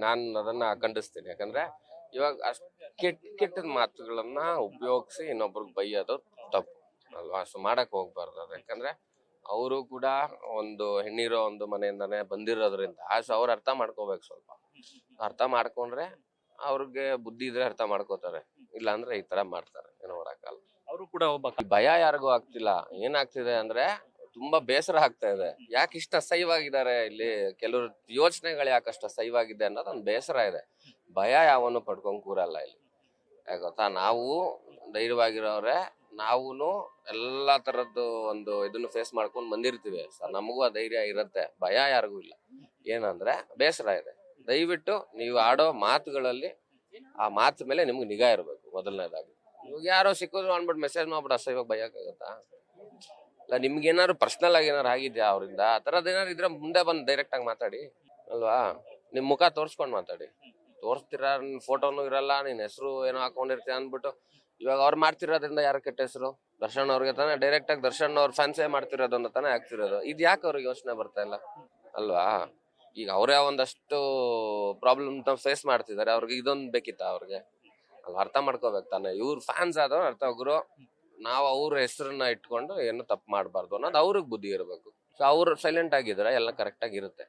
ನಾನು ಅದನ್ನ ಖಂಡಿಸ್ತೀನಿ. ಯಾಕಂದ್ರೆ ಇವಾಗ ಅಷ್ಟ್ ಕೆಟ್ಟ ಮಾತುಗಳನ್ನ ಉಪಯೋಗಿಸಿ ಇನ್ನೊಬ್ರಿಗೆ ಬೈಯೋದು ತಪ್ಪು ಅಲ್ವಾ? ಅಷ್ಟು ಮಾಡಕ್ ಹೋಗ್ಬಾರ್ದು ಅದು. ಯಾಕಂದ್ರೆ ಅವರು ಕೂಡ ಒಂದು ಹೆಣ್ಣಿರೋ ಒಂದು ಮನೆಯಿಂದಾನೆ ಬಂದಿರೋದ್ರಿಂದ ಸೊ ಅವ್ರು ಅರ್ಥ ಮಾಡ್ಕೋಬೇಕು. ಸ್ವಲ್ಪ ಅರ್ಥ ಮಾಡ್ಕೊಂಡ್ರೆ ಅವ್ರಿಗೆ ಬುದ್ಧಿ ಇದ್ರೆ ಅರ್ಥ ಮಾಡ್ಕೋತಾರೆ, ಇಲ್ಲ ಅಂದ್ರೆ ಈ ತರ ಮಾಡ್ತಾರೆ. ಏನೋ ಮಾಡಕ್ಕಾಗಲ್ಲ. ಅವರು ಕೂಡ ಈ ಭಯ ಯಾರಿಗೂ ಆಗ್ತಿಲ್ಲ. ಏನಾಗ್ತಿದೆ ಅಂದ್ರೆ ತುಂಬಾ ಬೇಸರ ಆಗ್ತಾ ಇದೆ. ಯಾಕೆ ಇಷ್ಟ ಅಸಹ್ಯವಾಗಿದ್ದಾರೆ ಇಲ್ಲಿ, ಕೆಲವ್ರ ಯೋಚನೆಗಳು ಯಾಕಷ್ಟು ಅಸಹ್ಯವಾಗಿದೆ ಅನ್ನೋದು ಒಂದು ಬೇಸರ ಇದೆ. ಭಯ ಯಾವನು ಪಡ್ಕೊಂಡ್ ಕೂರಲ್ಲ ಇಲ್ಲಿ. ಯಾಕೆ ಗೊತ್ತಾ, ನಾವು ಧೈರ್ಯವಾಗಿರೋರೆ. ನಾವೂನು ಎಲ್ಲಾ ತರದ್ದು ಒಂದು ಇದನ್ನು ಫೇಸ್ ಮಾಡ್ಕೊಂಡು ಬಂದಿರ್ತೀವಿ. ನಮಗೂ ಆ ಧೈರ್ಯ ಇರುತ್ತೆ. ಭಯ ಯಾರಿಗೂ ಇಲ್ಲ. ಏನಂದ್ರೆ ಬೇಸರ ಇದೆ. ದಯವಿಟ್ಟು ನೀವು ಆಡೋ ಮಾತುಗಳಲ್ಲಿ ಆ ಮಾತು ಮೇಲೆ ನಿಮ್ಗೆ ನಿಗಾ ಇರಬೇಕು ಮೊದಲನೇದಾಗಿ. ಇವಾಗ ಯಾರೋ ಸಿಕ್ಕಿದ್ರು ಅನ್ಬಿಟ್ಟು ಮೆಸೇಜ್ ಮಾಡ್ಬಿಟ್ಟು ಅಸಹ್ಯವಾಗಿ ಬೈಯಕ್ಕಾಗತ್ತಾ? ಇಲ್ಲ, ನಿಮ್ಗೆ ಏನಾದ್ರು ಪರ್ಸನಲ್ ಆಗಿ ಏನಾರು ಆಗಿದ್ಯಾ ಅವರಿಂದ? ಆ ಥರದ್ದು ಏನಾರು ಇದ್ರೆ ಮುಂದೆ ಬಂದು ಡೈರೆಕ್ಟ್ ಆಗಿ ಮಾತಾಡಿ ಅಲ್ವಾ? ನಿಮ್ ಮುಖ ತೋರ್ಸ್ಕೊಂಡ್ ಮಾತಾಡಿ. ತೋರಿಸ್ತೀರ, ಫೋಟೋನು ಇರಲ್ಲ, ನಿನ್ ಹೆಸರು ಏನೋ ಹಾಕೊಂಡಿರ್ತೀಯ ಅಂದ್ಬಿಟ್ಟು ಇವಾಗ ಅವ್ರು ಮಾಡ್ತಿರೋದ್ರಿಂದ ಯಾರ ಕೆಟ್ಟ ಹೆಸರು? ದರ್ಶನ್ ಅವ್ರಿಗೆ ತಾನೇ ಡೈರೆಕ್ಟ್ ಆಗಿ ದರ್ಶನ್ ಅವ್ರ ಫ್ಯಾನ್ಸೇ ಮಾಡ್ತಿರೋದು ಅಂತ ತಾನೇ ಆಗ್ತಿರೋದು. ಇದು ಯಾಕೆ ಅವ್ರಿಗೆ ಯೋಚನೆ ಬರ್ತಾ ಇಲ್ಲ ಅಲ್ವಾ? ಈಗ ಅವರೇ ಒಂದಷ್ಟು ಪ್ರಾಬ್ಲಮ್ ಫೇಸ್ ಮಾಡ್ತಿದ್ದಾರೆ. ಅವ್ರಿಗೆ ಇದೊಂದು ಬೇಕಿತ್ತ ಅವ್ರಿಗೆ? ಅಲ್ಲಿ ಅರ್ಥ ಮಾಡ್ಕೋಬೇಕು ತಾನೆ. ಇವ್ರ ಫ್ಯಾನ್ಸ್ ಆದವ್ರು ಅರ್ಥ ಹೋಗ್ರು. ನಾವು ಅವ್ರ ಹೆಸರನ್ನ ಇಟ್ಕೊಂಡು ಏನು ತಪ್ಪು ಮಾಡಬಾರ್ದು ಅನ್ನೋದು ಅವ್ರಿಗೆ ಬುದ್ಧಿ ಇರಬೇಕು. ಸೊ ಅವ್ರು ಸೈಲೆಂಟ್ ಆಗಿದ್ರೆ ಎಲ್ಲ ಕರೆಕ್ಟ್ ಆಗಿರುತ್ತೆ.